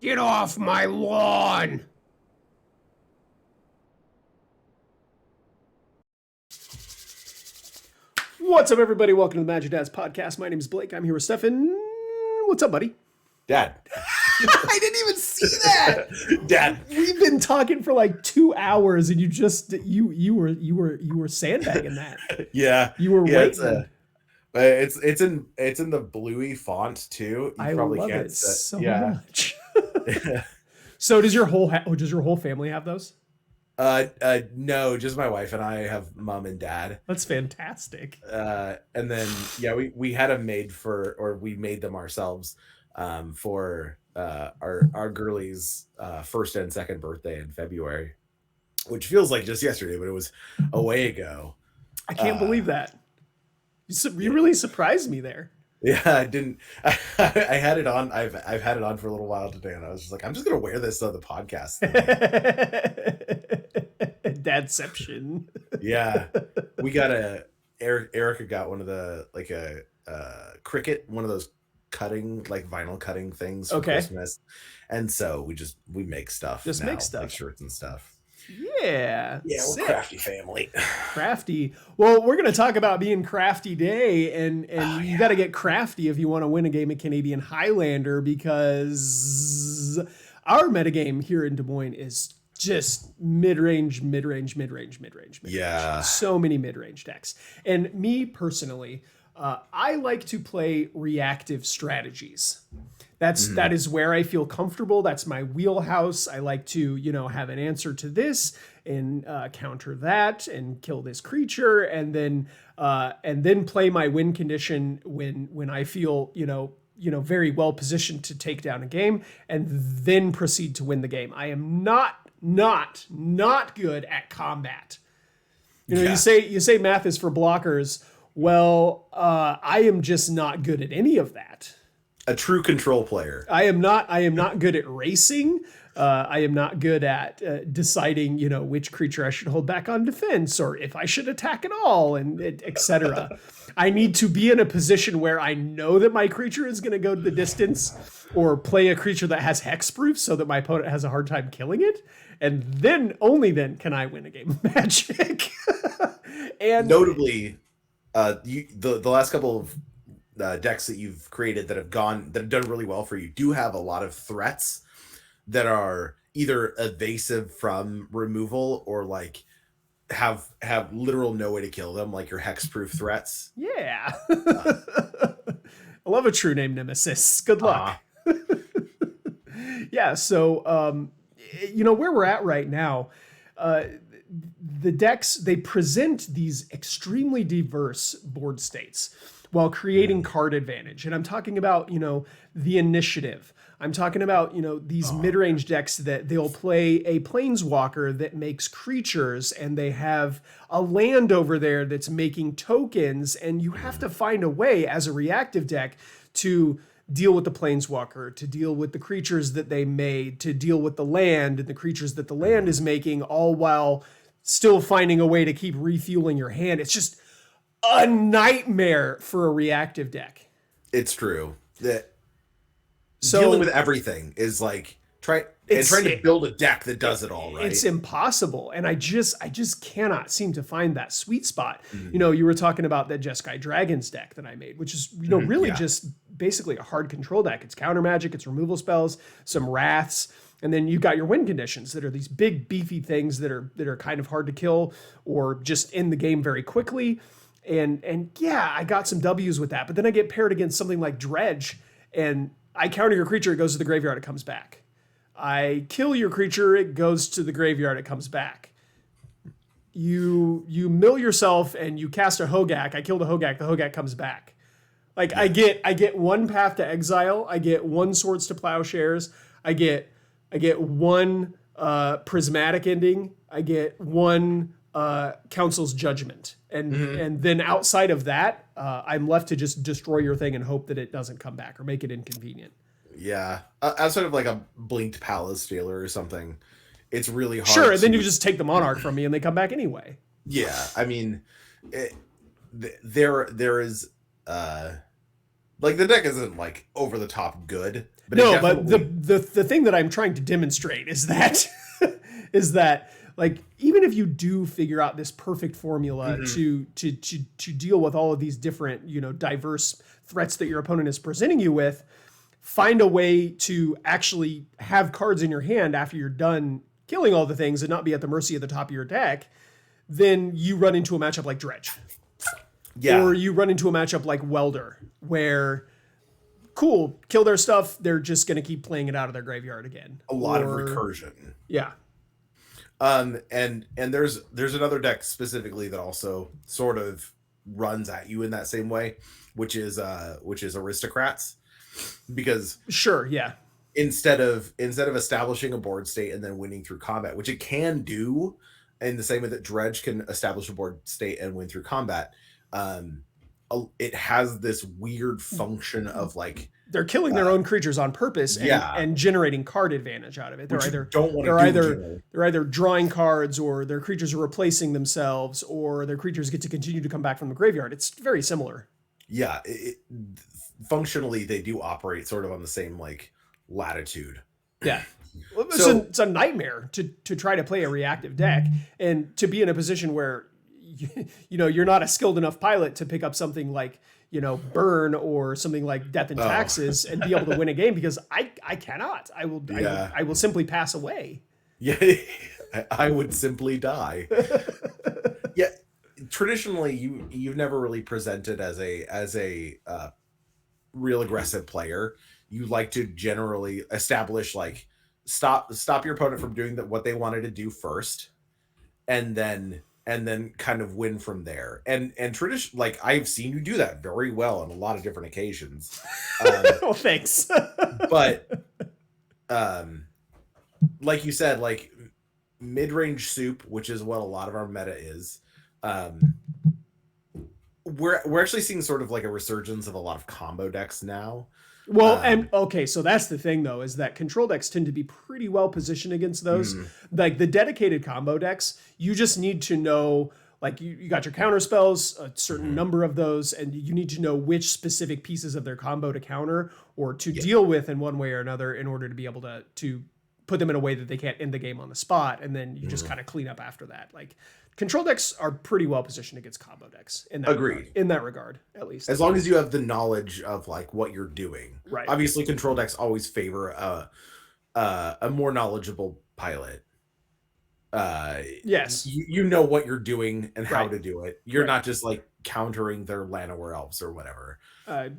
Get off my lawn! What's up, everybody? Welcome to the Magic Dads podcast. My name is Blake. I'm here with Stefan. What's up, buddy? Dad. I didn't even see that. Dad. We've been talking for like 2 hours, and you were sandbagging that. Yeah. You were yeah, waiting. It's in the bluey font too. I love it so yeah. much. So does your whole family have those? No, just my wife and I have mom and dad. That's fantastic. And then we had them made we made them ourselves for our girlie's first and second birthday in February, which feels like just yesterday, but it was a way ago. I can't believe that. You really surprised me there. Yeah, I didn't. I had it on. I've had it on for a little while today, and I was just like, I'm just gonna wear this on the podcast. Dadception. Yeah, we got Erica got one of the Cricut, one of those vinyl cutting things for Christmas, and so we make stuff. Make stuff, like shirts and stuff. Yeah, we're a crafty family. Crafty. Well, we're going to talk about being crafty day, and you got to get crafty if you want to win a game of Canadian Highlander, because our metagame here in Des Moines is just mid-range. Yeah. So many mid-range decks. And me personally, I like to play reactive strategies. That is where I feel comfortable. That's my wheelhouse. I like to, have an answer to this and counter that and kill this creature, and then play my win condition when I feel, very well positioned to take down a game, and then proceed to win the game. I am not good at combat. You say math is for blockers. Well, I am just not good at any of that. A true control player. I am not good at racing. I am not good at deciding, which creature I should hold back on defense, or if I should attack at all, and etc. I need to be in a position where I know that my creature is going to go to the distance, or play a creature that has hexproof so that my opponent has a hard time killing it. And then, only then, can I win a game of Magic. And notably, the last couple of decks that you've created that have done really well for you do have a lot of threats that are either evasive from removal or have literal no way to kill them, like your hexproof threats. Yeah. I love a true name nemesis. Good luck. Yeah, so where we're at right now, the decks, they present these extremely diverse board states while creating card advantage. And I'm talking about, the initiative. I'm talking about, these mid-range decks that they'll play a planeswalker that makes creatures, and they have a land over there that's making tokens, and you have to find a way as a reactive deck to deal with the planeswalker, to deal with the creatures that they made, to deal with the land and the creatures that the land is making, all while still finding a way to keep refueling your hand. It's just a nightmare for a reactive deck. It's true that dealing with everything is trying to build a deck that does it all, right? It's impossible, and I just cannot seem to find that sweet spot. You were talking about that Jeskai Dragons deck that I made, which is just basically a hard control deck. It's counter magic, it's removal spells, some wraths, and then you've got your win conditions that are these big beefy things that are kind of hard to kill or just end the game very quickly. And yeah, I got some W's with that, but then I get paired against something like Dredge, and I counter your creature, it goes to the graveyard, it comes back. I kill your creature, it goes to the graveyard, it comes back. You mill yourself and you cast a Hogak, I kill the Hogak comes back. I get one Path to Exile, I get one Swords to Plowshares, I get one Prismatic Ending, I get one Council's Judgment. And then outside of that, I'm left to just destroy your thing and hope that it doesn't come back or make it inconvenient. Yeah. Outside of a Blinked Palace Jailer or something, it's really hard. Sure, and then you just take the Monarch from me and they come back anyway. Yeah, I mean, there is the deck isn't over the top good. But it No, but definitely, the thing that I'm trying to demonstrate is that is that like even if you do figure out this perfect formula Mhm. to deal with all of these different, diverse threats that your opponent is presenting you with, find a way to actually have cards in your hand after you're done killing all the things and not be at the mercy of the top of your deck, then you run into a matchup like Dredge. Or yeah, you run into a matchup like Welder, where cool, kill their stuff, they're just gonna keep playing it out of their graveyard again. a lot of Or recursion. yeah. And there's another deck specifically that also sort of runs at you in that same way, which is aristocrats, because Sure, yeah. instead of establishing a board state and then winning through combat, which it can do, in the same way that Dredge can establish a board state and win through combat, um, it has this weird function of like, They're killing their own creatures on purpose yeah, and generating card advantage out of it. They're which you either don't want to they're do either generally. they're either drawing cards or their creatures are replacing themselves or their creatures get to continue to come back from the graveyard. It's very similar. Yeah, functionally they do operate sort of on the same like latitude. Yeah. Well, So, it's a nightmare to try to play a reactive deck and to be in a position where you're not a skilled enough pilot to pick up something like burn or something like death and oh, taxes and be able to win a game because I cannot. yeah, I will simply pass away. yeah, I would simply die. Yeah, traditionally you've never really presented as a real aggressive player. You like to generally establish like stop your opponent from doing what they wanted to do first, and then kind of win from there. And tradition, like I've seen you do that very well on a lot of different occasions. Oh, thanks. But like you said, like mid-range soup, which is what a lot of our meta is, um we're actually seeing sort of like a resurgence of a lot of combo decks now. Well, and um okay, so that's the thing though, is that control decks tend to be pretty well positioned against those. mhm, Like the dedicated combo decks, you just need to know, like you got your counter spells, a certain mhm, number of those, and you need to know which specific pieces of their combo to counter or to yeah, deal with in one way or another in order to be able to put them in a way that they can't end the game on the spot, and then you just mhm. kind of clean up after that. Like control decks are pretty well positioned against combo decks in that regard. Agreed. In that regard, at least. As long as you have the knowledge of like what you're doing. Right. Obviously, control decks always favor a more knowledgeable pilot. Yes. You know what you're doing and how Right. to do it. You're Right. not just like countering their Llanowar elves or whatever.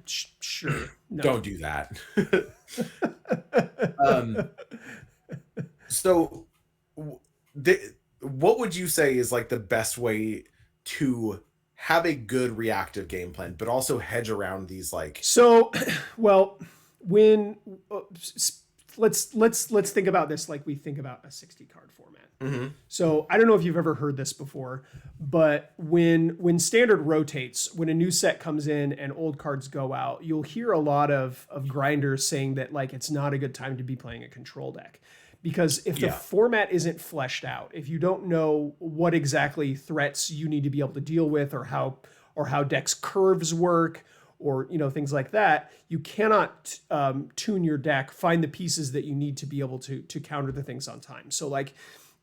Sure. No. Don't do that. um, so, what would you say is like the best way to have a good reactive game plan, but also hedge around these like? So, well, when let's think about this like we think about a 60 card format. Mhm. So I don't know if you've ever heard this before, but when standard rotates, when a new set comes in and old cards go out, you'll hear a lot of grinders saying that like it's not a good time to be playing a control deck. Because if the Yeah. format isn't fleshed out, if you don't know what exactly threats you need to be able to deal with or how decks curves work or things like that, you cannot tune your deck, find the pieces that you need to be able to counter the things on time. So like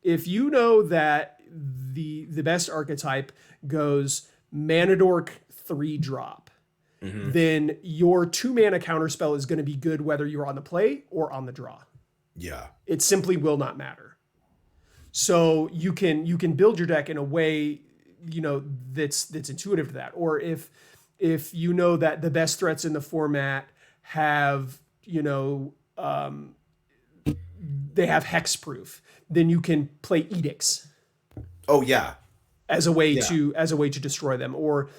if you know that the best archetype goes mana dork 3-drop, Mhm. then your 2-mana counterspell is going to be good whether you're on the play or on the draw. Yeah. It simply will not matter. So you can build your deck in a way that's intuitive to that. Or if you know that the best threats in the format have they have hexproof, then you can play edicts Oh yeah. as a way Yeah. to destroy them. Or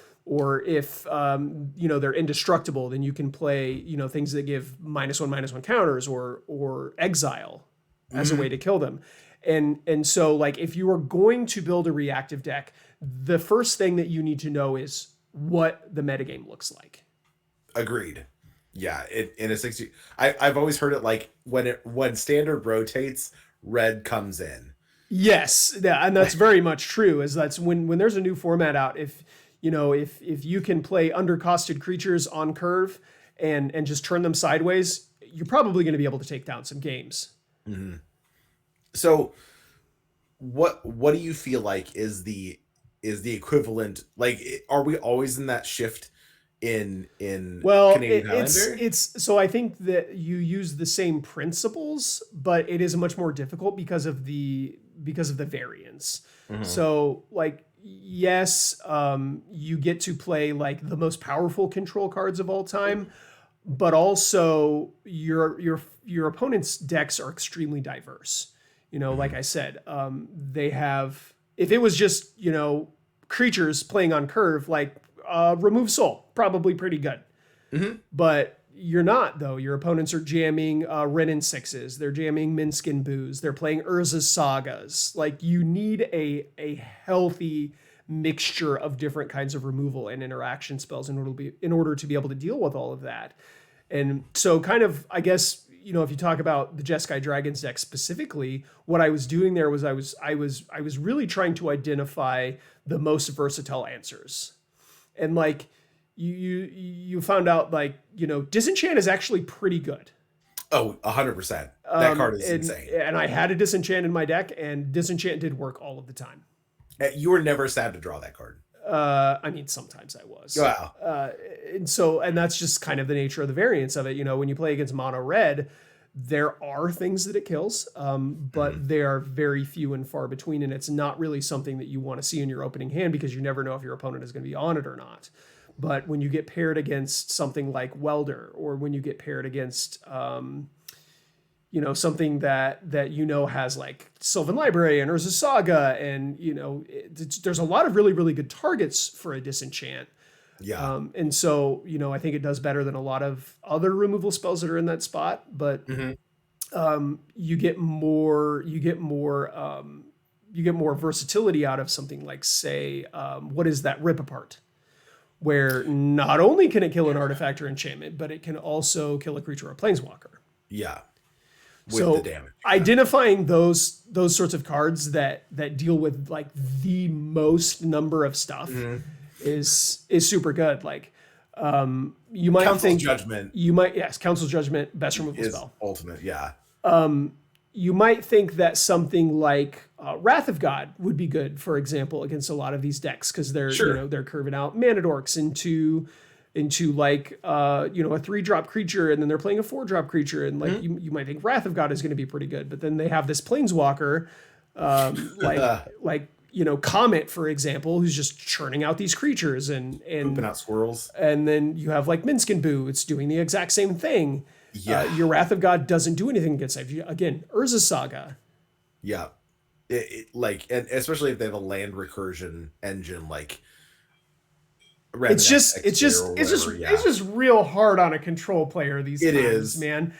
if they're indestructible, then you can play things that give -1/-1 counters or exile as a way to kill them. And so like if you are going to build a reactive deck, the first thing that you need to know is what the metagame looks like. Agreed. Yeah. In a 60, I've always heard it like when standard rotates, red comes in. Yes, yeah, and that's very much true. Is that's when there's a new format out. If you can play undercosted creatures on curve and just turn them sideways, you're probably going to be able to take down some games. Mm-hmm. So what do you feel like is the equivalent? Like, are we always in that shift in Well, Canadian Highlander? it's so I think that you use the same principles, but it is much more difficult because of the variance. Mm-hmm. So like yes, you get to play like the most powerful control cards of all time, but also your opponent's decks are extremely diverse. You know, like Mm-hmm. I said, they have if it was just creatures playing on curve, like remove soul, probably pretty good. Mm-hmm. But you're not though. Your opponents are jamming Renin sixes. They're jamming Minskin Boos. They're playing Urza's Sagas. Like you need a healthy mixture of different kinds of removal and interaction spells in order to be able to deal with all of that. And so kind of I guess if you talk about the Jeskai Dragons deck specifically, what I was doing there was I was really trying to identify the most versatile answers. And like you found out like Disenchant is actually pretty good. Oh, 100%. That card is and insane. and I had a Disenchant in my deck, and Disenchant did work all of the time. You were never sad to draw that card. I mean, sometimes I was. Wow. And that's just kind of the nature of the variance of it. When you play against mono red, there are things that it kills, but they are very few and far between, and it's not really something that you want to see in your opening hand because you never know if your opponent is going to be on it or not. But when you get paired against something like Welder, or when you get paired against something that has like Sylvan Library and Urza's Saga, and there's a lot of really really good targets for a Disenchant. Yeah. And so I think it does better than a lot of other removal spells that are in that spot, but you get more versatility out of something like, say, what is that, Rip Apart, where not only can it kill an artifact or enchantment, but it can also kill a creature or a planeswalker. Yeah. With So the damage. identifying those sorts of cards that deal with like the most number of stuff is super good. Like you might Council's think Judgment Council's Judgment, best removal is spell. ultimate. Yeah. You might think that something like Wrath of God would be good, for example, against a lot of these decks, because they're they're curving out mana dorks into like a 3-drop creature, and then they're playing a 4-drop creature, and like you might think Wrath of God is going to be pretty good, but then they have this planeswalker like Comet, for example, who's just churning out these creatures and Pooping out squirrels. and then you have like Minskin Boo, it's doing the exact same thing. Yeah. Your Wrath of God doesn't do anything against that. Again, Urza's Saga. Yeah. Like, and especially if they have a land recursion engine, like It's just real hard on a control player these times, is. man.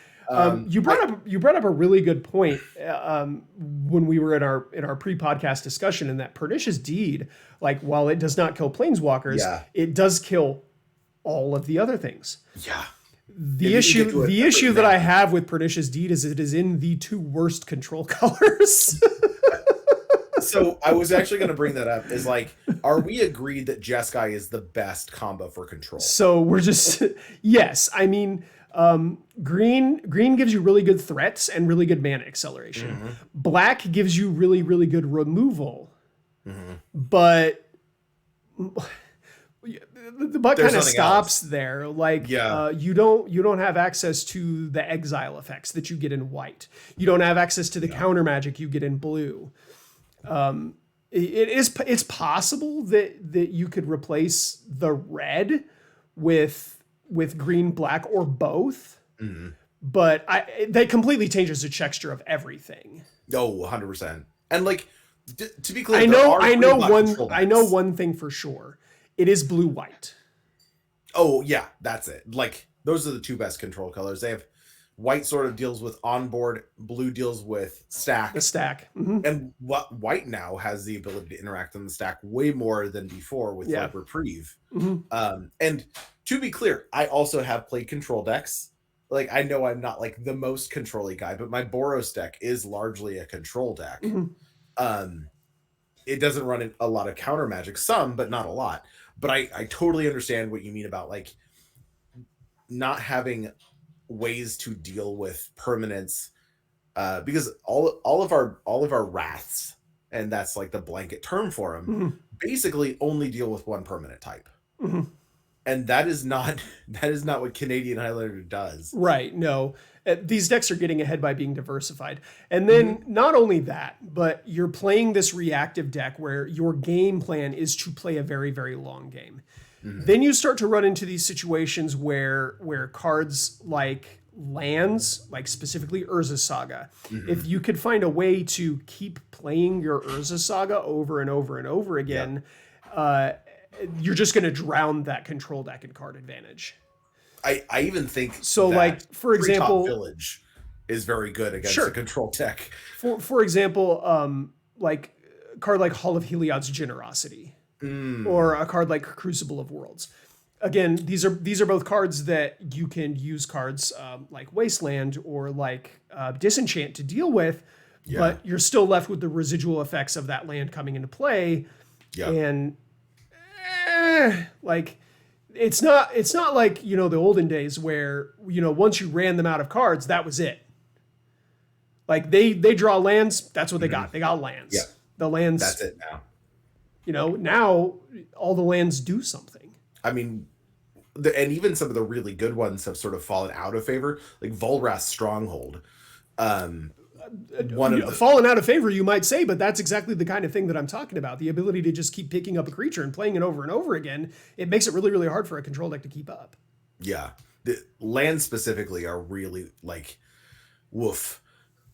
You brought up a really good point when we were in our pre-podcast discussion, in that Pernicious Deed, like while it does not kill planeswalkers, it does kill all of the other things. Yeah. The issue that I have with Pernicious Deed is it is in the 2 worst control colors. So I was actually going to bring that up. Is like, are we agreed that Jeskai is the best combo for control? So we're just yes. I mean, green gives you really good threats and really good mana acceleration. Black gives you really really good removal, but the buck kind of stops there. Like you don't have access to the exile effects that you get in white. You don't have access to the counter magic you get in blue. It's possible that you could replace the red with green, black, or both. But that completely changes the texture of everything. Oh, 100%. And like, to be clear, I know one thing for sure. It is blue white. Oh yeah, that's it. Like, those are the 2 best control colors. They have white sort of deals with onboard, blue deals with stack. The stack. And what white now has the ability to interact on the stack way more than before with like Reprieve. And to be clear, I also have played control decks. Like, I know I'm not like the most control-y guy, but my Boros deck is largely a control deck. It doesn't run a lot of counter magic, some, but not a lot. But I totally understand what you mean about like not having ways to deal with permanence, because all of our wraths, and that's like the blanket term for them, Mm-hmm. basically only deal with one permanent type. Mm-hmm. And that is not what Canadian Highlander does. Right. No, these decks are getting ahead by being diversified. And then not only that, but you're playing this reactive deck where your game plan is to play a very, very long game. Then you start to run into these situations where cards like lands, like specifically Urza Saga, if you could find a way to keep playing your Urza Saga over and over and over again, you're just going to drown that control deck in card advantage. I even think so. Like for example, Village is very good against a control deck. For example, like a card like Hall of Heliod's Generosity, or a card like Crucible of Worlds. Again, these are both cards that you can use cards like Wasteland or like Disenchant to deal with, but you're still left with the residual effects of that land coming into play, and like it's not like the olden days where once you ran them out of cards, that was it. Like they draw lands, that's what they got. They got lands. Yeah. The lands. That's it now. Now all the lands do something. I mean, and even some of the really good ones have sort of fallen out of favor, like Volrath's Stronghold. Fallen out of favor, you might say, but that's exactly the kind of thing that I'm talking about. The ability to just keep picking up a creature and playing it over and over again. It makes it really, really hard for a control deck to keep up. Yeah. The lands specifically are really like, woof.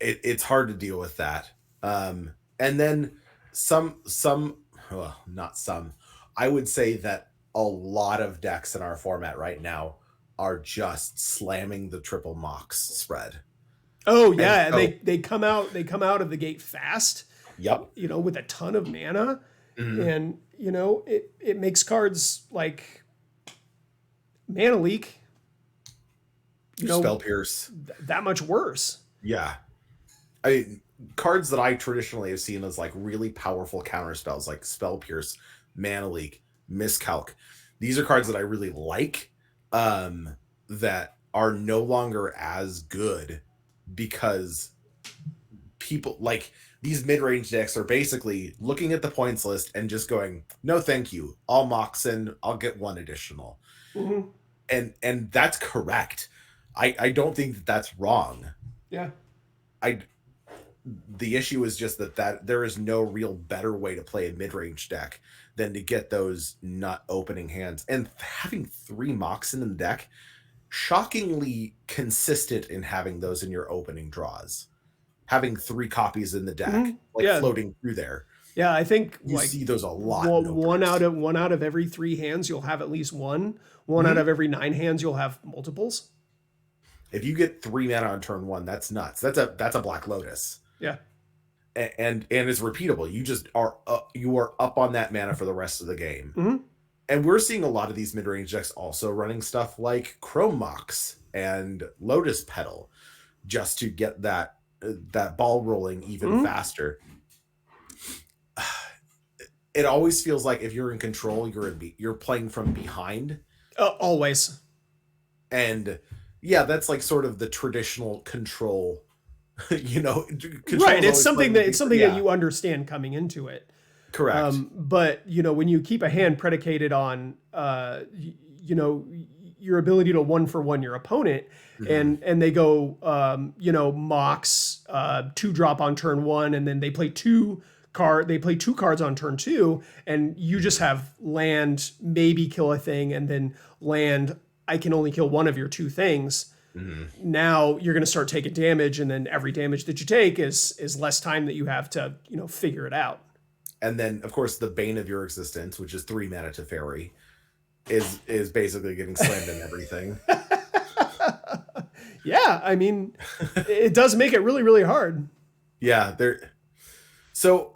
It's hard to deal with that. And then not some, I would say that a lot of decks in our format right now are just slamming the triple Mox spread. Oh yeah, they come out of the gate fast. Yep. With a ton of mana, and it makes cards like Mana Leak, Spell Pierce, that much worse. Yeah, I mean, cards that I traditionally have seen as like really powerful counter spells, like Spell Pierce, Mana Leak, Miscalc. These are cards that I really like, that are no longer as good because people like these mid-range decks are basically looking at the points list and just going, no, thank you. I'll Moxen. I'll get one additional. And that's correct. I don't think that that's wrong. Yeah. The issue is just that there is no real better way to play a mid-range deck than to get those nut opening hands. And having 3 Moxen in the deck, shockingly consistent in having those in your opening draws. Having 3 copies in the deck, floating through there. Yeah, I think you see those a lot. One out of every 3 hands, you'll have at least one. One out of every 9 hands, you'll have multiples. If you get 3 mana on turn 1, that's nuts. That's a Black Lotus. Yeah, and it's repeatable. You just are up on that mana for the rest of the game. And we're seeing a lot of these mid-range decks also running stuff like Chrome Mox and Lotus Petal, just to get that ball rolling even faster. It always feels like if you're in control, you're playing from behind. Always. And yeah, that's like sort of the traditional control. Right. It's something that you understand coming into it. Correct. But when you keep a hand predicated on your ability to 1-for-1 your opponent, and they go Mox 2-drop on turn 1, and then they play 2 cards on turn 2, and you just have land, maybe kill a thing, and then land, I can only kill one of your 2 things. Now you're going to start taking damage, and then every damage that you take is less time that you have to figure it out. And then, of course, the bane of your existence, which is 3 mana to fairy, is basically getting slammed in everything. Yeah, I mean, it does make it really, really hard. Yeah. So,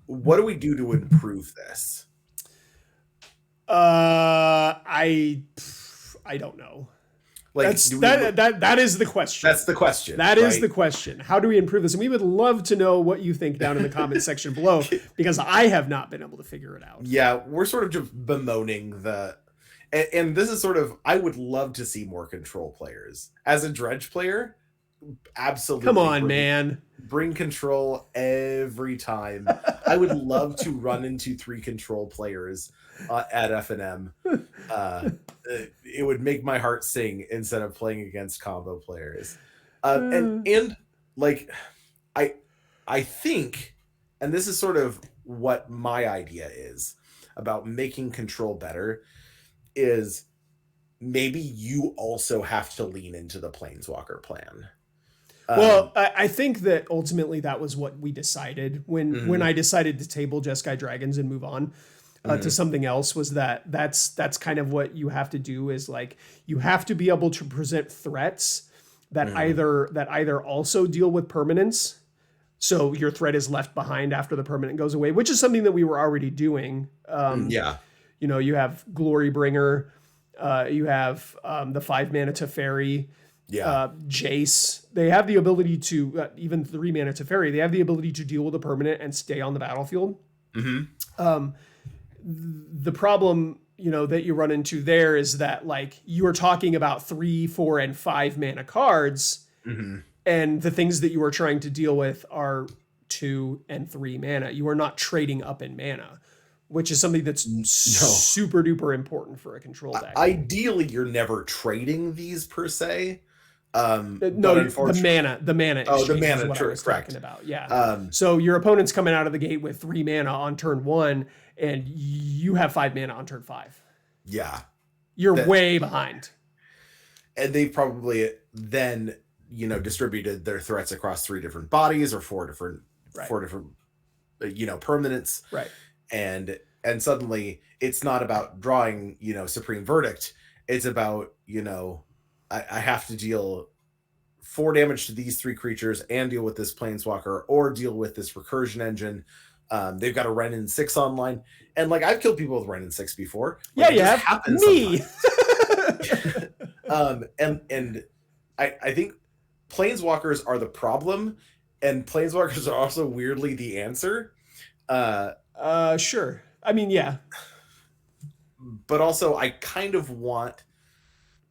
what do we do to improve this? I don't know. Like, that is the question. That's the question. That is the question. How do we improve this? And we would love to know what you think down in the comment section below, because I have not been able to figure it out. Yeah, we're sort of just bemoaning and this is sort of, I would love to see more control players. As a dredge player, absolutely. Come on, man. Bring control every time. I would love to run into 3 control players at F&M. It would make my heart sing instead of playing against combo players. And like, I think, and this is sort of what my idea is about making control better, is maybe you also have to lean into the Planeswalker plan. Well, I think that ultimately that was what we decided when I decided to table Jeskai Dragons and move on to something else, was that's kind of what you have to do, is like, you have to be able to present threats that either also deal with permanence. So your threat is left behind after the permanent goes away, which is something that we were already doing. You know, you have Glorybringer, you have the 5-mana Teferi, Jace. They have the ability to, even 3-mana Teferi, they have the ability to deal with a permanent and stay on the battlefield. The problem, you know, that you run into there is that, like, you are talking about 3, 4, and 5-mana cards, and the things that you are trying to deal with are 2 and 3 mana. You are not trading up in mana, which is something that's super duper important for a control deck. Ideally, you're never trading these per se. No, the mana exchange the mana, is what I was correct. talking about. Yeah. So your opponent's coming out of the gate with 3 mana on turn 1, and you have 5 mana on turn 5. Yeah. You're way behind. And they've probably then, you know, distributed their threats across 3 different bodies or 4 different you know, permanents. Right. And suddenly it's not about drawing, you know, Supreme Verdict. It's about, you know, I have to deal 4 damage to these 3 creatures and deal with this Planeswalker or deal with this recursion engine. They've got a Renin 6 online. And like, I've killed people with Renin 6 before. Like, yeah, you have. Me. And I think Planeswalkers are the problem, and Planeswalkers are also weirdly the answer. Sure. I mean, yeah. But also,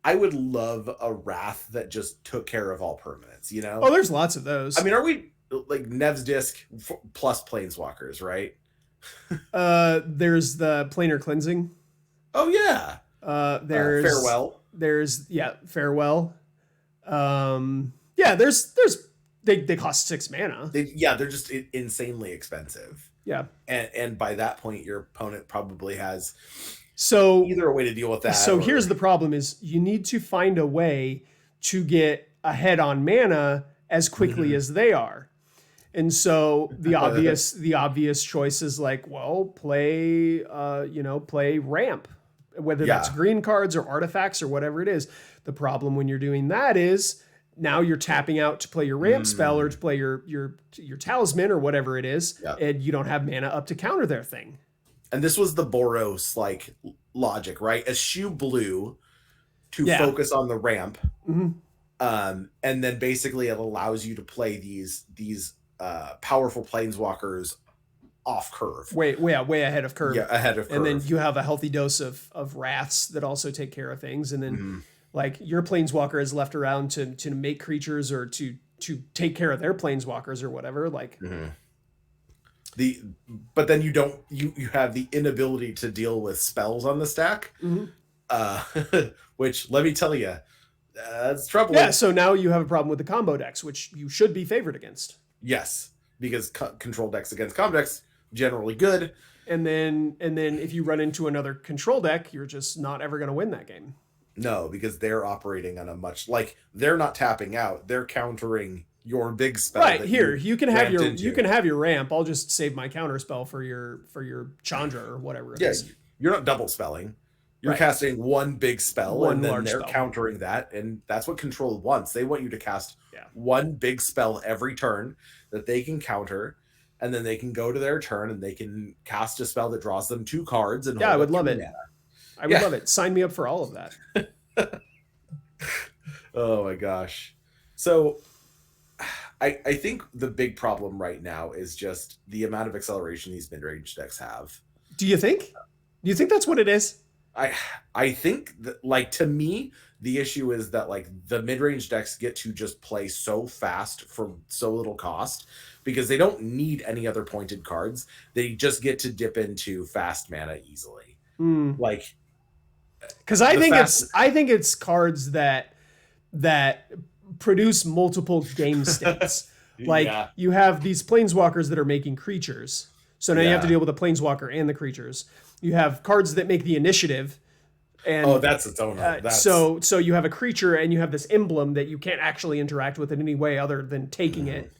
I would love a Wrath that just took care of all permanents, you know? Oh, there's lots of those. I mean, are we like Nev's Disc plus Planeswalkers, right? There's the Planar Cleansing. Oh, yeah. There's Farewell. There's Farewell. There's they cost 6 mana. They're just insanely expensive. Yeah. And by that point, your opponent probably has so either a way to deal with that. So here's the problem: is you need to find a way to get ahead on mana as quickly as they are. And so the obvious choice is like, well, play ramp, whether that's green cards or artifacts or whatever it is. The problem when you're doing that is now you're tapping out to play your ramp spell or to play your talisman or whatever it is, and you don't have mana up to counter their thing. And this was the Boros like logic, right? Eschew blue to focus on the ramp, and then basically it allows you to play these powerful planeswalkers off curve, way ahead of curve. Yeah, ahead of curve. And then you have a healthy dose of wraths that also take care of things, and then like your planeswalker is left around to make creatures or to take care of their planeswalkers or whatever. Like but then you have the inability to deal with spells on the stack, which let me tell you, that's troubling. Yeah, so now you have a problem with the combo decks, which you should be favored against. Yes, because control decks against combo decks generally good. And then if you run into another control deck, you're just not ever going to win that game. No, because they're operating on a much they're not tapping out; they're countering your big spell. Right here, you can have your ramp. I'll just save my counter spell for your Chandra or whatever it is. You're not double spelling. You're casting one big spell, and then they're countering that, and that's what control wants. They want you to cast one big spell every turn that they can counter, and then they can go to their turn and they can cast a spell that draws them 2 cards. And I would love it. I would love it. Sign me up for all of that. Oh my gosh. So I think the big problem right now is just the amount of acceleration these mid-range decks have. Do you think? Do you think that's what it is? I I think that, like, to me, the issue is that like the mid-range decks get to just play so fast for so little cost because they don't need any other pointed cards. They just get to dip into fast mana easily. Like Because the fast I think it's cards that produce multiple game states. Like yeah. you have these planeswalkers that are making creatures. So now you have to Yeah. deal with the planeswalker and the creatures. You have cards that make the initiative. Oh, And that's its own. That's so you have a creature and you have this emblem that you can't actually interact with in any way other than taking it.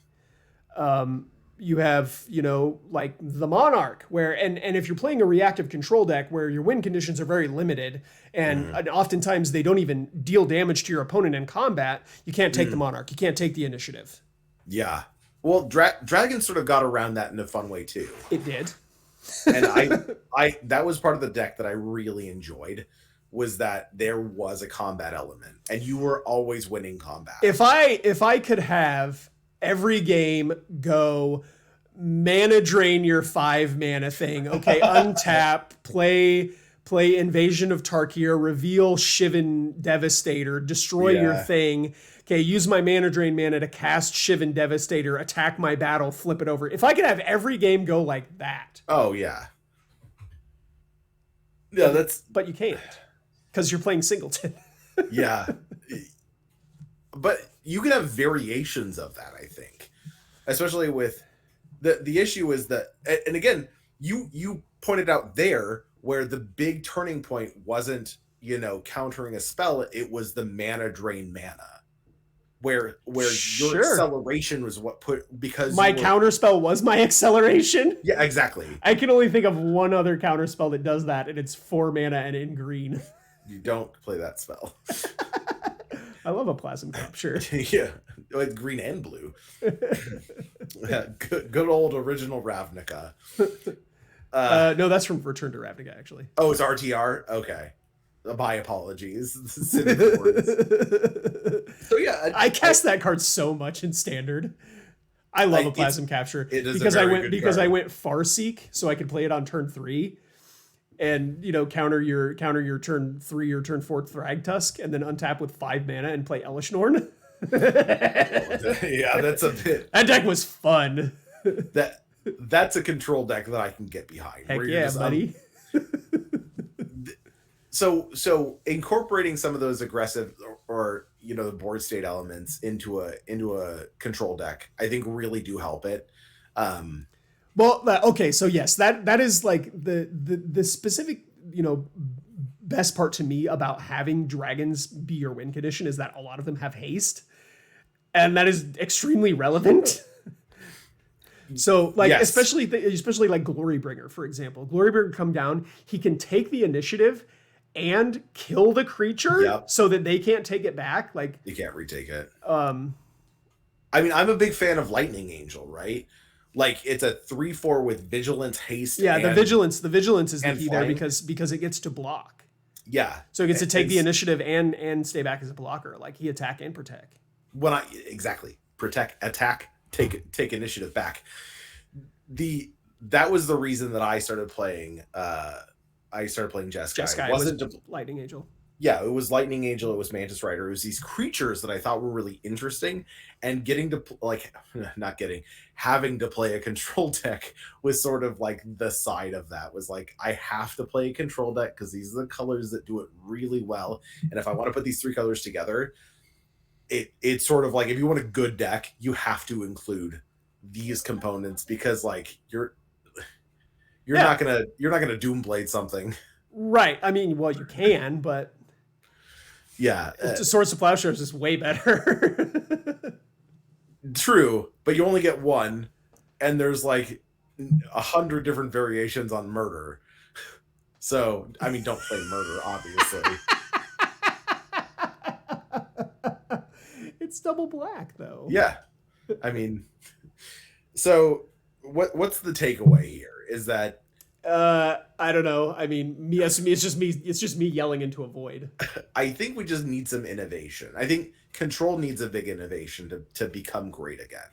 You have, you know, like the Monarch, where and if you're playing a reactive control deck where your win conditions are very limited and oftentimes they don't even deal damage to your opponent in combat, you can't take the Monarch. You can't take the initiative. yeah. Well, Dragon sort of got around that in a fun way too. It did. And I that was part of the deck that I really enjoyed was that there was a combat element and you were always winning combat. If I could have every game go mana drain your 5 mana thing, okay, untap, play Invasion of Tarkir, reveal Shivan Devastator, destroy your thing. Okay, use my mana drain mana to cast Shivan Devastator, attack my battle, flip it over. If I could have every game go like that. Oh yeah. Yeah, that's but you can't. Because you're playing Singleton. yeah. But you can have variations of that, I think. Especially with the issue is that, and again, you pointed out there where the big turning point wasn't, you know, countering a spell, it was the mana drain mana. Where your acceleration was what put because my counter spell was my acceleration. Yeah, exactly. I can only think of one other counter spell that does that, and it's 4 mana and in green. You don't play that spell. I love a Plasm Capture. Yeah, with green and blue. Yeah, good old original Ravnica. No, that's from Return to Ravnica, actually. Oh, it's RTR? Okay. My apologies. So yeah, I cast that card so much in Standard. I love a Plasm Capture because I went Farseek, so I could play it on turn 3, and you know counter your turn 3 or turn 4 Thragtusk, and then untap with 5 mana and play Elishnorn. Yeah, that's a bit. That deck was fun. That's a control deck that I can get behind. Heck yeah, buddy. So incorporating some of those aggressive or you know the board state elements into a control deck, I think really do help it. Well, okay, so yes, that is like the specific, you know, best part to me about having dragons be your win condition is that a lot of them have haste, and that is extremely relevant. So like yes. especially like Glorybringer, for example. Glorybringer come down, he can take the initiative and kill the creature so that they can't take it back. Like you can't retake it. I mean, I'm a big fan of Lightning Angel, right? Like it's a 3/4 with vigilance, haste. Yeah, the vigilance is the key flying. there because it gets to block. Yeah. So it gets to take the initiative and stay back as a blocker. Like he attack and protect. Exactly. Protect, attack, take initiative back. That was the reason that I started playing Jeskai. Jeskai was Lightning Angel. Yeah, it was Lightning Angel, it was Mantis Rider. It was these creatures that I thought were really interesting, and having to play a control deck was sort of like the side of that. Was like I have to play a control deck because these are the colors that do it really well. And if I want to put these 3 colors together, it's sort of like if you want a good deck, you have to include these components because like you're not gonna Doomblade something. Right. I mean, well, you can, but yeah, Swords to Plowshares is way better. True, but you only get one, and there's like 100 different variations on murder. So, I mean, don't play murder, obviously. It's double black, though. Yeah, I mean, so what's the takeaway here? Is that I don't know. I mean, it's just me yelling into a void. I think we just need some innovation. I think Control needs a big innovation to become great again.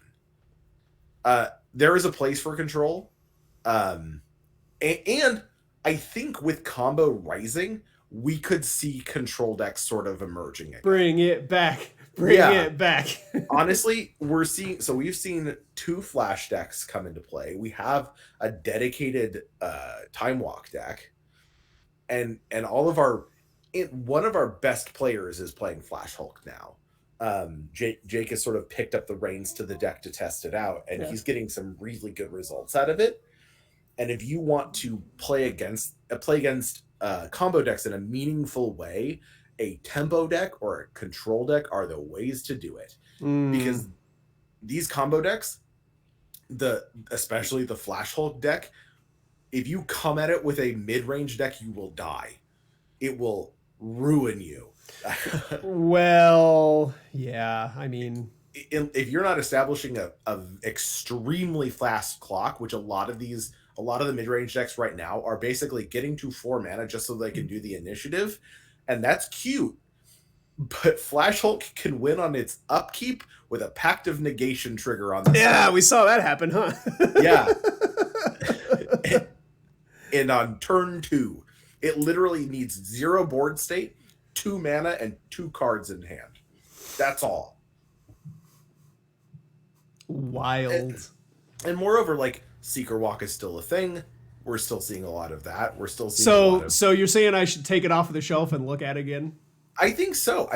There is a place for Control, and I think with combo rising, we could see control decks sort of emerging again. Bring it back. Bring it back. Honestly, we've seen 2 flash decks come into play. We have a dedicated time walk deck, and all of our one of our best players is playing Flash Hulk now. Jake has sort of picked up the reins to the deck to test it out, and he's getting some really good results out of it. And if you want to play against combo decks in a meaningful way, a tempo deck or a control deck are the ways to do it. Because these combo decks, especially the Flash Hulk deck, if you come at it with a mid-range deck, you will die. It will ruin you. Well, yeah, I mean, if you're not establishing a extremely fast clock, which a lot of the mid-range decks right now are basically getting to 4 mana just so they can do the initiative, and that's cute. But Flash Hulk can win on its upkeep with a Pact of Negation trigger on the side. We saw that happen, huh? Yeah. And on turn 2, it literally needs 0 board state, 2 mana, and 2 cards in hand. That's all. Wild. And moreover, like, Seeker Walk is still a thing. We're still seeing a lot of that. We're still seeing So you're saying I should take it off of the shelf and look at it again? I think so.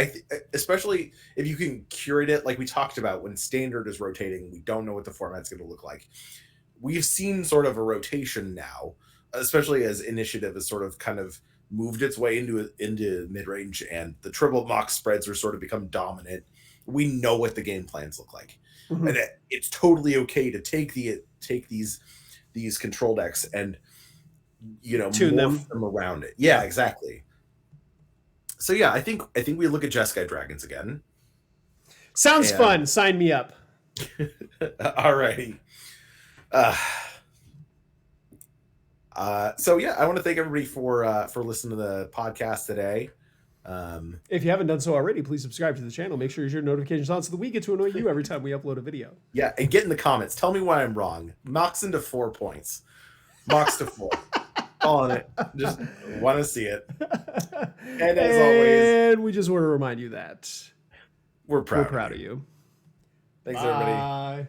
Especially if you can curate it, like we talked about, when Standard is rotating, we don't know what the format's going to look like. We've seen sort of a rotation now, especially as Initiative has sort of kind of moved its way into mid-range, and the triple mox spreads are sort of become dominant. We know what the game plans look like. Mm-hmm. And it's totally okay to take these control decks and, you know, tune morph them around it. Yeah, exactly. So yeah, I think we look at Jeskai Dragons again. Sounds fun. Sign me up. Alrighty. So yeah, I want to thank everybody for listening to the podcast today. If you haven't done so already, please subscribe to the channel. Make sure your notifications on so that we get to annoy you every time we upload a video. Yeah, and get in the comments. Tell me why I'm wrong. Mox into 4 points. Mox to 4. On it. Just want to see it. And as always, we just want to remind you that we're proud of you. Thanks, everybody. Bye.